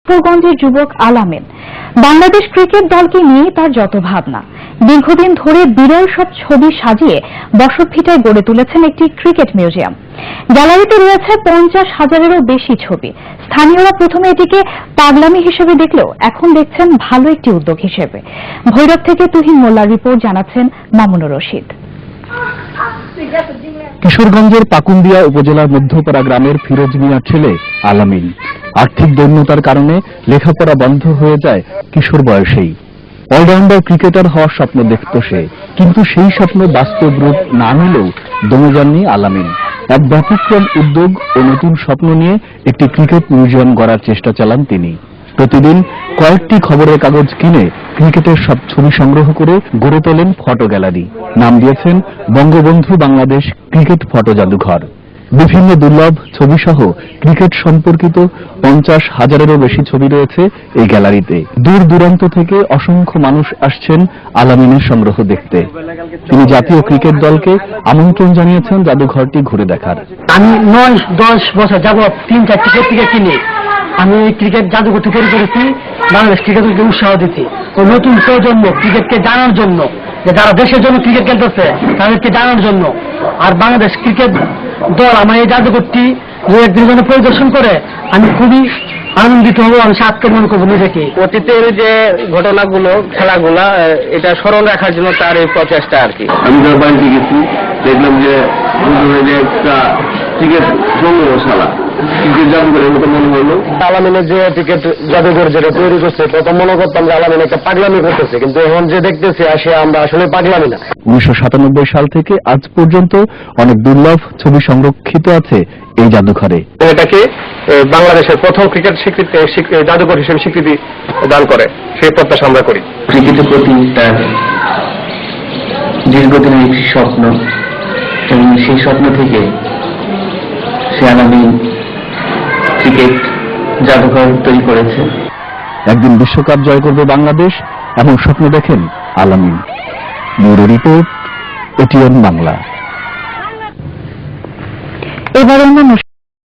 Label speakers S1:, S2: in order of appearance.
S1: কিশোরগঞ্জের যুবক আলামিন বাংলাদেশ ক্রিকেট দলকে নিয়ে তার যত ভাবনা। দীর্ঘদিন ধরে বিরল সব ছবি সাজিয়ে বসতভিটায় গড়ে তুলেছেন একটি ক্রিকেট মিউজিয়াম। গ্যালারিতে রয়েছে 50,000-এরও বেশি ছবি। স্থানীয়রা প্রথমে এটিকে পাগলামি হিসেবে দেখলেও এখন দেখছেন ভালো একটি উদ্যোগ হিসেবে। ভৈরব থেকে তুহিন মোল্লার রিপোর্ট, জানাচ্ছেন মামুনুর রশিদ।
S2: কিশোরগঞ্জের পাকুন্দিয়া উপজেলার মধ্যপাড়া গ্রামের ফিরোজ মিয়ার ছেলে আলামিন আর্থিক দৈন্যতার কারণে লেখাপড়া বন্ধ হয়ে যায় কিশোর বয়সেই। অলরাউন্ডার ক্রিকেটার হওয়ার স্বপ্ন দেখত সে, কিন্তু সেই স্বপ্ন বাস্তব রূপ না নিলেও দমে যাননি আলামিন। এক ব্যতিক্রম উদ্যোগ ও নতুন স্বপ্ন নিয়ে একটি ক্রিকেট মিউজিয়াম গড়ার চেষ্টা চালান তিনি। প্রতিদিন কয়েকটি খবরের কাগজ কিনে ক্রিকেটের সব ছবি সংগ্রহ করে গড়ে তোলেন ফটো গ্যালারি। নাম দিয়েছেন বঙ্গবন্ধু বাংলাদেশ ক্রিকেট ফটো জাদুঘর। বিভিন্ন দুর্লভ ছবি সহ ক্রিকেট সম্পর্কিত 50,000-এরও বেশি ছবি রয়েছে এই গ্যালারিতে। দূর দূরান্ত থেকে অসংখ্য মানুষ আসছেন আলামিনের সংগ্রহ দেখতে। তিনি জাতীয় ক্রিকেট দলকে আমন্ত্রণ জানিয়েছেন জাদুঘরটি ঘুরে দেখার।
S3: আমি 9-10 বছর যাবত 3-4টি পত্রিকা কিনে আমি ক্রিকেট জাদুঘরটি তৈরি করেছি। বাংলাদেশ ক্রিকেটকে উৎসাহ দিচ্ছি ও নতুন প্রজন্ম ক্রিকেটকে জানার জন্য, যে যারা দেশের জন্য ক্রিকেট খেলতেছে তাদেরকে জানার জন্য। আর বাংলাদেশ ক্রিকেট দল আমার এই জাদুঘরটি দু একদিনের জন্য পরিদর্শন করে আমি খুবই আনন্দিত হব, আমি সার্থক মনে করবো নিজেকে।
S4: অতীতের যে ঘটনাগুলো, খেলাগুলা, এটা স্মরণ রাখার জন্য তার এই প্রচেষ্টা আর কি।
S5: আমি তার বাড়িতে গেছি, দেখলাম যে একটা ক্রিকেট সংগ্রহশালা, ক্রিকেট জাদুঘরের মতো মনে হলো।
S4: আলামিনের যে ক্রিকেট জাদুঘর যেটা তৈরি করছে, প্রথম মনে করতাম যে আলামিন একটা পাগলামি করতেছে, কিন্তু এখন যে দেখতেছি আসে আমরা আসলে পাগলামি না।
S2: 1997 সাল থেকে আজ পর্যন্ত অনেক দুর্লভ ছবি সংরক্ষিত আছে এই জাদুঘরে।
S4: এটাকে বাংলাদেশের প্রথম ক্রিকেট জাদুঘর হিসেবে স্বীকৃতি দান করে, সেই প্রত্যাশা আমরা করি।
S5: ক্রিকেটের প্রতি তার দীর্ঘদিনের একটি স্বপ্ন, এবং সেই স্বপ্ন থেকে সে আলামিন ক্রিকেট জাদুঘর তৈরি করেছে।
S2: একদিন বিশ্বকাপ জয় করবে বাংলাদেশ, এমন স্বপ্ন দেখেন আলামিন। Bureau report, ATN Bangla.
S1: এবার অন্যান্য